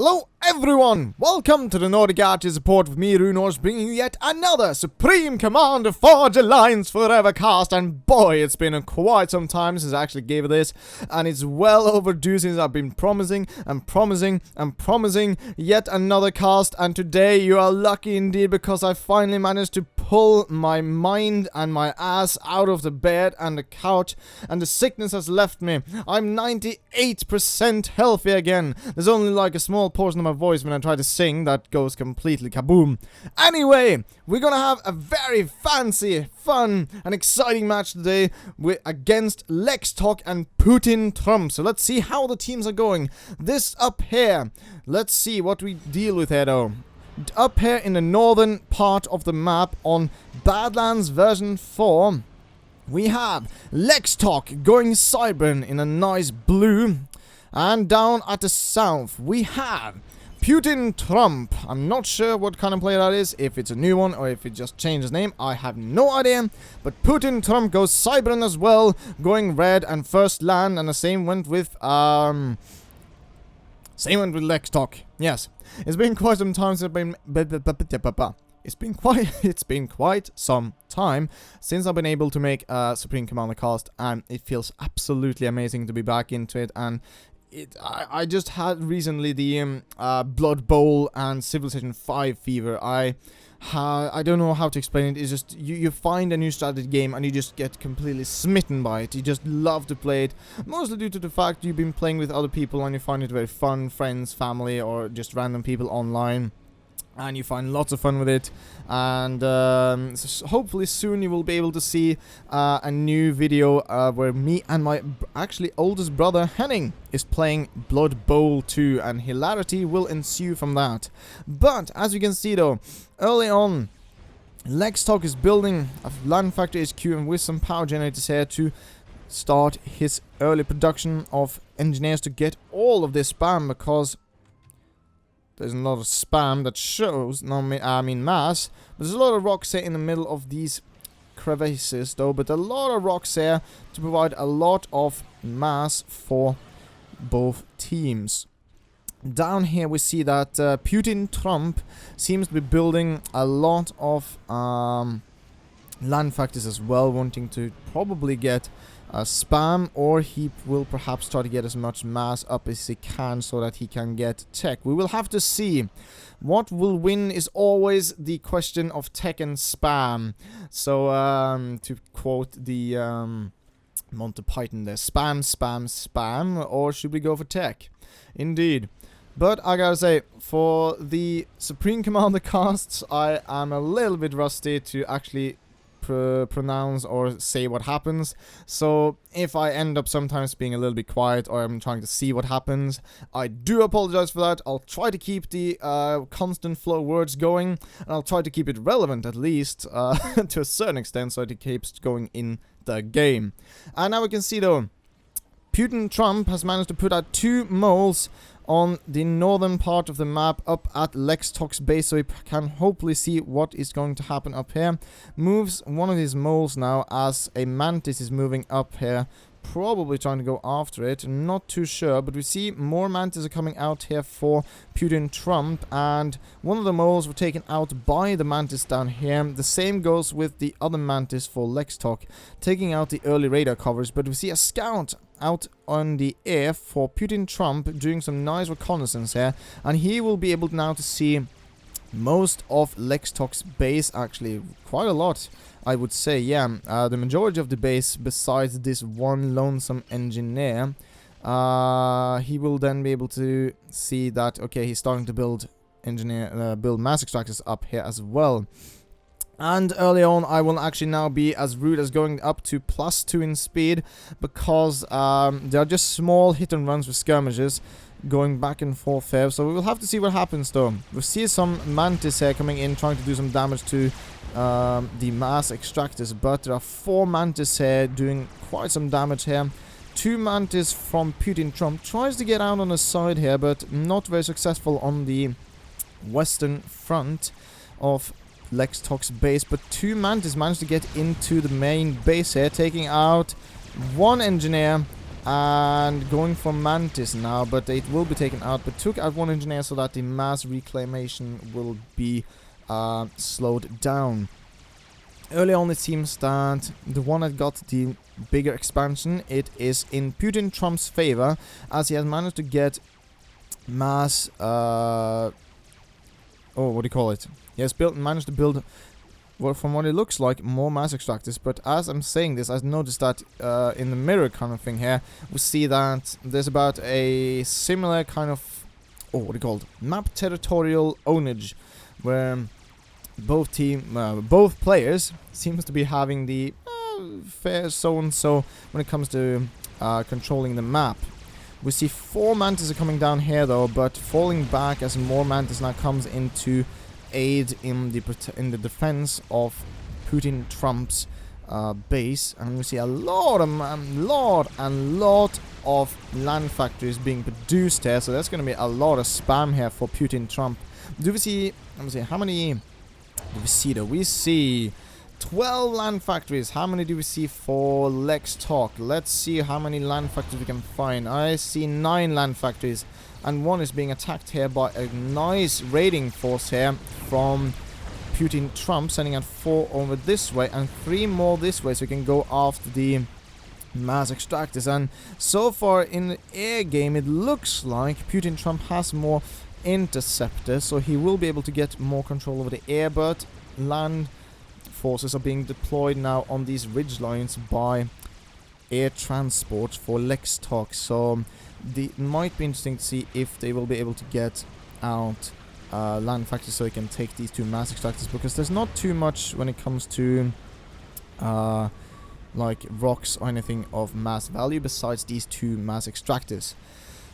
Hello everyone! Welcome to the Nordic Archer Support with me, Runors, bringing you yet another Supreme Commander Forge Alliance Forever cast. And boy, it's been quite some time since I actually gave it this, and it's well overdue since I've been promising yet another cast. And today you are lucky indeed, because I finally managed to pull my mind and my ass out of the bed and the couch, and the sickness has left me. I'm 98% healthy again. There's only like a small portion of my voice when I try to sing that goes completely kaboom. Anyway, we're gonna have a very fancy, fun, and exciting match today against lextoc and Putin Trump. So let's see how the teams are going. This up here, let's see what we deal with here though. Up here in the northern part of the map on Badlands version 4, we have lextoc going Cybern in a nice blue. And down at the south, we have Putin Trump. I'm not sure what kind of player that is, if it's a new one or if it just changed his name. I have no idea. But Putin Trump goes Cybern as well, going red and first land, and the same went with lextoc. Yes. It's been quite some time since I've been it's been quite some time since I've been able to make a Supreme Commander cast, and it feels absolutely amazing to be back into it. And I just had recently the Blood Bowl and Civilization 5 fever. I don't know how to explain it. It's just you find a new strategy game and you just get completely smitten by it. You just love to play it, mostly due to the fact you've been playing with other people and you find it very fun, friends, family, or just random people online. And you find lots of fun with it, and so hopefully soon you will be able to see a new video where me and my actually oldest brother Henning is playing Blood Bowl 2, and hilarity will ensue from that. But as you can see though, early on, lextoc is building a land factory HQ and with some power generators here to start his early production of engineers to get all of this spam, because there's a lot of spam that shows, mass, but there's a lot of rocks here in the middle of these crevices though, but a lot of rocks here to provide a lot of mass for both teams. Down here we see that Putin Trump seems to be building a lot of land factories as well, wanting to probably get spam, or he will perhaps try to get as much mass up as he can so that he can get tech. We will have to see. What will win is always the question of tech and spam. So to quote the Monty Python there, spam, spam, spam, or should we go for tech? Indeed. But I gotta say, for the Supreme Commander casts, I am a little bit rusty to actually pronounce or say what happens. So if I end up sometimes being a little bit quiet or I'm trying to see what happens, I do apologize for that. I'll try to keep the constant flow words going, and I'll try to keep it relevant at least to a certain extent, so it keeps going in the game. And now we can see though, Putin Trump has managed to put out 2 moles on the northern part of the map up at lextoc's base, so we can hopefully see what is going to happen up here. Moves one of these moles now as a mantis is moving up here, probably trying to go after it, not too sure, but we see more mantis are coming out here for Putin Trump, and one of the moles were taken out by the mantis down here. The same goes with the other mantis for lextoc, taking out the early radar covers, but we see a scout out on the air for Putin Trump doing some nice reconnaissance here, and he will be able now to see most of lextoc's base, actually quite a lot, I would say. Yeah, the majority of the base besides this one lonesome engineer. He will then be able to see that, okay, he's starting to build mass extractors up here as well. And early on, I will actually now be as rude as going up to +2 in speed, because they are just small hit and runs with skirmishes going back and forth here. So we will have to see what happens though. We see some mantis here coming in, trying to do some damage to the mass extractors, but there are 4 mantis here doing quite some damage here. 2 mantis from Putin Trump tries to get out on the side here, but not very successful on the western front of lextoc's base, but 2 mantis managed to get into the main base here, taking out 1 engineer and going for Mantis now, but it will be taken out, but took out one engineer so that the mass reclamation will be slowed down. Early on, it seems that the one that got the bigger expansion, it is in Putin Trump's favor, as he has managed to get mass, what do you call it? He has managed to build, well, from what it looks like, more mass extractors. But as I'm saying this, I've noticed that in the mirror kind of thing here, we see that there's about a similar kind of, what do you call it? Map territorial ownage, where both players seems to be having the fair so-and-so when it comes to controlling the map. We see 4 Mantis are coming down here though, but falling back as more Mantis now comes into aid in the defense of Putin Trump's base, and we see a lot of land factories being produced here. So there's going to be a lot of spam here for Putin Trump. Do we see? Let me see. How many do we see though? We see 12 land factories. How many do we see for lextoc? Let's see how many land factories we can find. I see 9 land factories, and one is being attacked here by a nice raiding force here from Putin Trump, sending out 4 over this way and 3 more this way, so we can go after the mass extractors. And so far in the air game, it looks like Putin Trump has more interceptors, so he will be able to get more control over the air, but land forces are being deployed now on these ridge lines by air transport for lextoc. So it might be interesting to see if they will be able to get out land factories so they can take these 2 mass extractors, because there's not too much when it comes to like rocks or anything of mass value besides these 2 mass extractors.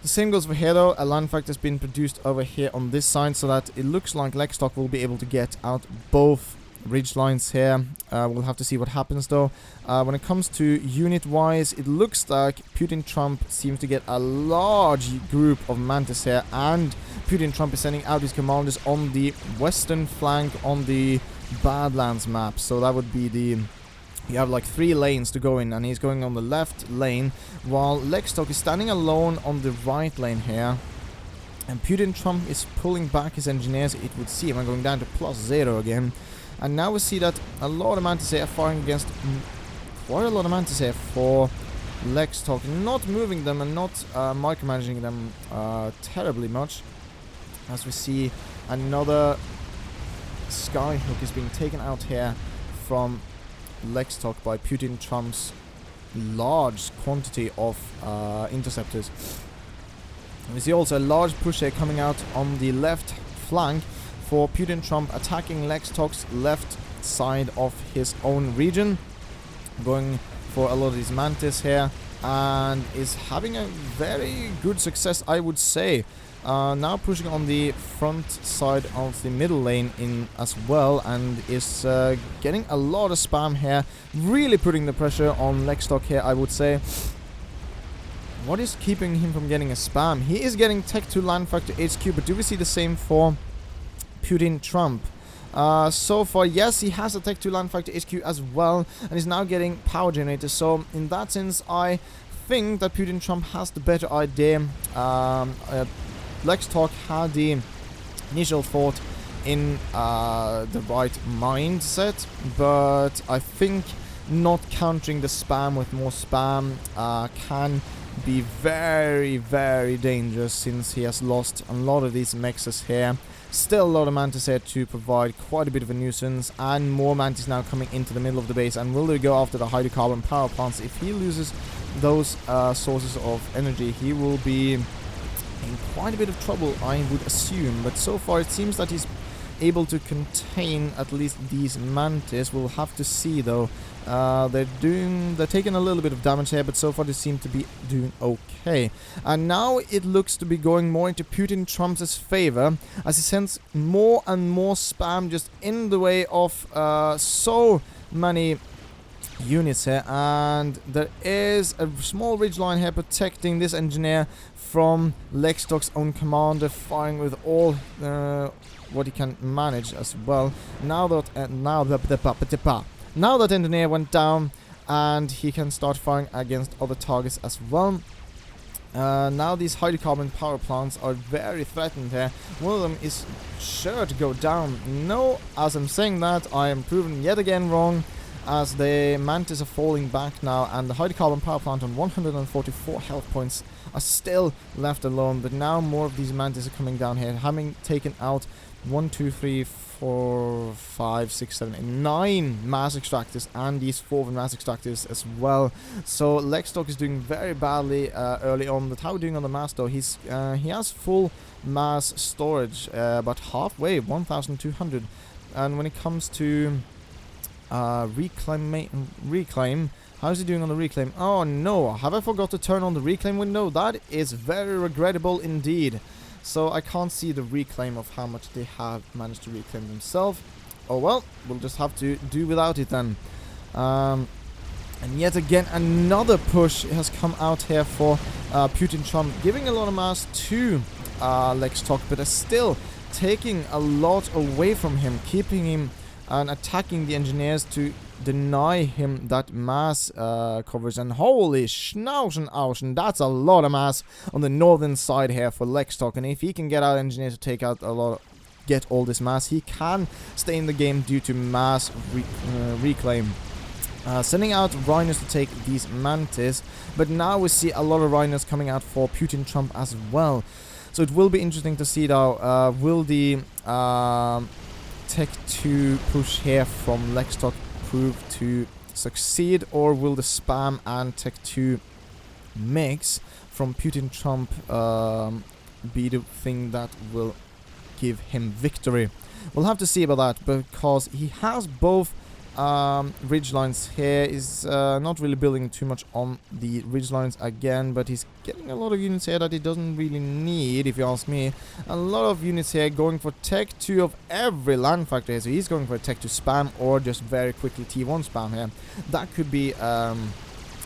The same goes for here though. A land factor has been produced over here on this side, so that it looks like lextoc will be able to get out both ridge lines here. We'll have to see what happens though. When it comes to unit wise, it looks like Putin Trump seems to get a large group of Mantis here, and Putin Trump is sending out his commanders on the western flank on the Badlands map. So that would be the, you have like 3 lanes to go in, and he's going on the left lane, while lextoc is standing alone on the right lane here. And Putin Trump is pulling back his engineers, it would seem, and going down to +0 again. And now we see that a lot of Mantis are firing against quite a lot of Mantis here for lextoc, not moving them and not micromanaging them terribly much. As we see another skyhook is being taken out here from lextoc by Putin Trump's large quantity of interceptors. And we see also a large push here coming out on the left flank for Putin Trump, attacking lextoc's left side of his own region, going for a lot of these Mantis here, and is having a very good success, I would say. Now pushing on the front side of the middle lane in as well, and is getting a lot of spam here, really putting the pressure on lextoc here, I would say. What is keeping him from getting a spam? He is getting Tech 2 Land Factor HQ, but do we see the same for Putin Trump? So far, yes, he has a Tech 2 Land Factor HQ as well, and is now getting power generators. So in that sense, I think that Putin Trump has the better idea. lextoc had the initial thought in the right mindset, but I think not countering the spam with more spam can be very, very dangerous, since he has lost a lot of these mexes here. Still a lot of Mantis here to provide quite a bit of a nuisance, and more Mantis now coming into the middle of the base. And will they go after the hydrocarbon power plants? If he loses those sources of energy, he will be in quite a bit of trouble, I would assume. But so far it seems that he's able to contain at least these Mantis. We'll have to see though. They're taking a little bit of damage here, but so far they seem to be doing okay. And now it looks to be going more into Putin Trump's favor, as he sends more and more spam just in the way of so many units here. And there is a small ridgeline here protecting this engineer from lextoc's own commander, firing with all what he can manage as well. Now that engineer went down, and he can start firing against other targets as well. Now these hydrocarbon power plants are very threatened here. One of them is sure to go down. No, as I'm saying that, I am proven yet again wrong, as the mantis are falling back now, and the hydrocarbon power plant on 144 health points are still left alone. But now more of these mantis are coming down here, having taken out 1, 2, 3, 4, 5, 6, 7, 8, 9 mass extractors, and these 4 mass extractors as well. So lextoc is doing very badly early on. But how are we doing on the mass though? He has full mass storage, but halfway, 1,200. And when it comes to reclaim, how's he doing on the reclaim? Oh no, have I forgot to turn on the reclaim window? That is very regrettable indeed. So I can't see the reclaim of how much they have managed to reclaim themselves. Oh well, we'll just have to do without it then. And yet again, another push has come out here for Putin Trump, giving a lot of mass to lextoc, but is still taking a lot away from him, keeping him and attacking the engineers to deny him that mass coverage. And holy schnauzen, that's a lot of mass on the northern side here for lextoc. And if he can get our engineers to take out a lot, get all this mass, he can stay in the game due to mass reclaim. Sending out rhinos to take these mantis, but now we see a lot of rhinos coming out for Putin Trump as well. So it will be interesting to see now, will the Tech 2 push here from lextoc prove to succeed, or will the spam and Tech 2 mix from Putin Trump be the thing that will give him victory? We'll have to see about that, because he has both ridge lines here. Is not really building too much on the ridge lines again, but he's getting a lot of units here that he doesn't really need, if you ask me. A lot of units here going for Tech 2 of every land factory, so he's going for a Tech 2 spam, or just very quickly T1 spam here. That could be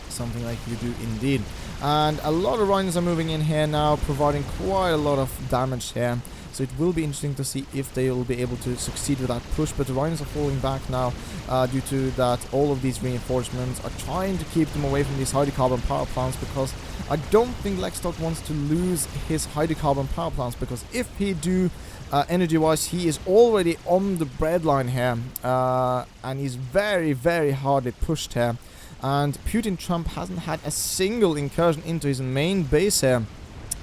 something like you do indeed. And a lot of rhinos are moving in here now, providing quite a lot of damage here. So it will be interesting to see if they will be able to succeed with that push. But the rhinos are falling back now due to that all of these reinforcements are trying to keep them away from these hydrocarbon power plants, because I don't think lextoc wants to lose his hydrocarbon power plants, because if he do, energy-wise, he is already on the breadline here, and he's very, very hardly pushed here. And Putin Trump hasn't had a single incursion into his main base here,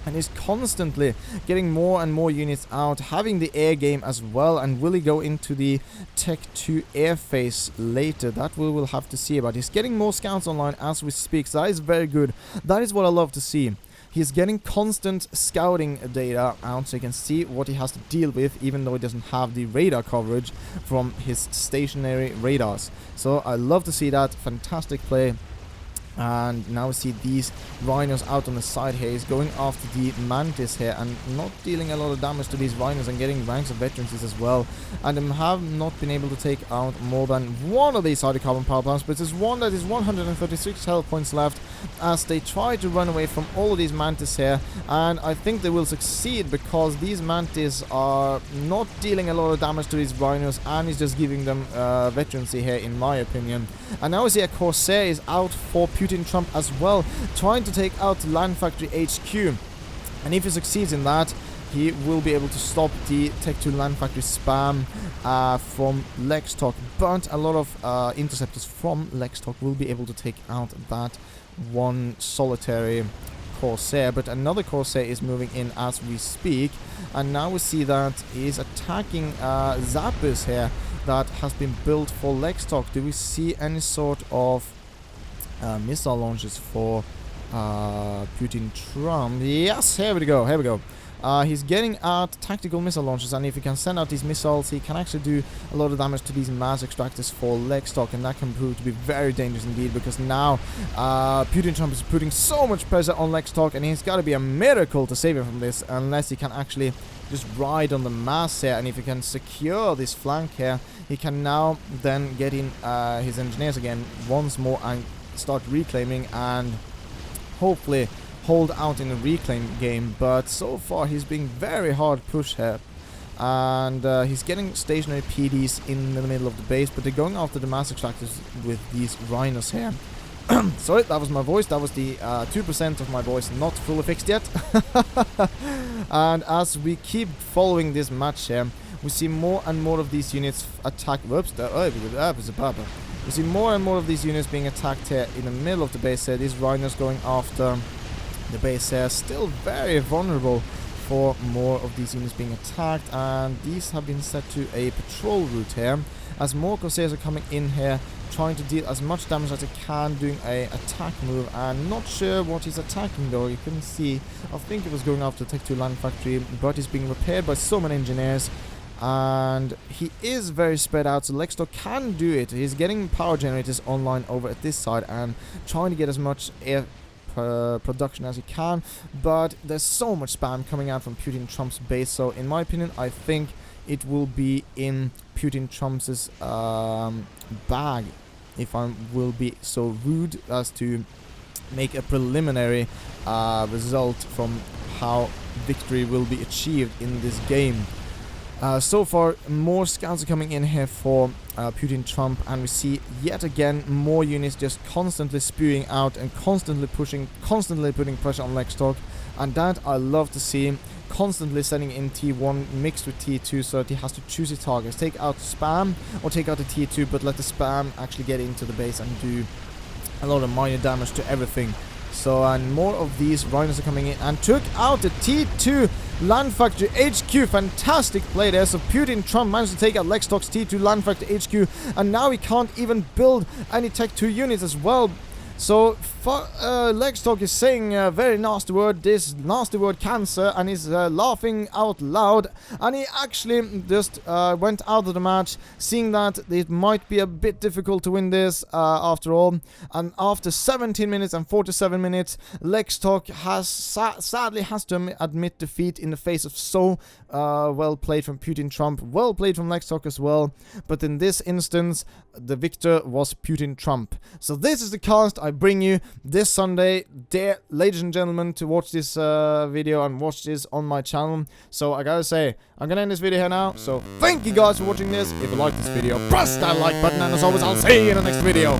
and is constantly getting more and more units out, having the air game as well. And will he go into the Tech 2 air phase later? That we will have to see about. He's getting more scouts online as we speak, so that is very good. That is what I love to see. He's getting constant scouting data out, so he can see what he has to deal with, even though he doesn't have the radar coverage from his stationary radars. So I love to see that. Fantastic play. And now we see these rhinos out on the side here. He's going after the mantis here and not dealing a lot of damage to these rhinos, and getting ranks of veterancies as well. And have not been able to take out more than one of these hydrocarbon power plants, but there's one that is 136 health points left as they try to run away from all of these mantis here. And I think they will succeed, because these mantis are not dealing a lot of damage to these rhinos, and is just giving them veterancy here, in my opinion. And now we see a Corsair is out for Putin Trump as well, trying to take out Land Factory HQ. And if he succeeds in that, he will be able to stop the Tech 2 Land Factory spam from lextoc. But a lot of interceptors from lextoc will be able to take out that one solitary Corsair. But another Corsair is moving in as we speak, and now we see that he's attacking Zappers here that has been built for lextoc. Do we see any sort of missile launches for Putin Trump? Yes, here we go, here we go. He's getting out tactical missile launches, and if he can send out these missiles, he can actually do a lot of damage to these mass extractors for lextoc, and that can prove to be very dangerous indeed, because now Putin Trump is putting so much pressure on lextoc, and it's got to be a miracle to save him from this, unless he can actually just ride on the mass here. And if he can secure this flank here, he can now then get in his engineers again once more and start reclaiming, and hopefully hold out in the reclaim game. But so far he's being very hard pushed here, and he's getting stationary PDs in the middle of the base, but they're going after the mass extractors with these rhinos here. Sorry, that was my voice. That was the 2% of my voice not fully fixed yet. And as we keep following this match here, we see more and more of these units attack. Whoops, we see more and more of these units being attacked here in the middle of the base here. These rhinos going after the base here, still very vulnerable for more of these units being attacked, and these have been set to a patrol route here, as more Corsairs are coming in here, trying to deal as much damage as they can, doing a attack move. I'm not sure what he's attacking though, you couldn't see. I think it was going after Tech 2 Land Factory, but he's being repaired by so many engineers, and he is very spread out, so lextoc can do it. He's getting power generators online over at this side and trying to get as much air production as he can, but there's so much spam coming out from Putin Trump's base, so in my opinion I think it will be in Putin Trump's bag, if I will be so rude as to make a preliminary result from how victory will be achieved in this game. So far, more scouts are coming in here for Putin Trump, and we see yet again more units just constantly spewing out and constantly putting pressure on lextoc, and that I love to see. Constantly sending in T1 mixed with T2 so that he has to choose his targets. Take out spam or take out the T2, but let the spam actually get into the base and do a lot of minor damage to everything. So, and more of these rhinos are coming in and took out the T2 Land Factory HQ. Fantastic play there. So Putin Trump managed to take out lextoc's T2 Land Factory HQ, and now he can't even build any Tech 2 units as well. So lextoc is saying a very nasty word, this nasty word cancer, and he's laughing out loud, and he actually just went out of the match, seeing that it might be a bit difficult to win this after all. And after 17 minutes and 47 minutes, lextoc has sadly has to admit defeat in the face of so well played from Putin Trump, well played from lextoc as well, but in this instance the victor was Putin Trump. So this is the cast I bring you this Sunday, dear ladies and gentlemen, to watch this video and watch this on my channel. So I gotta say, I'm gonna end this video here now, so thank you guys for watching this. If you like this video, press that like button, and as always I'll see you in the next video.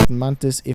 Mantis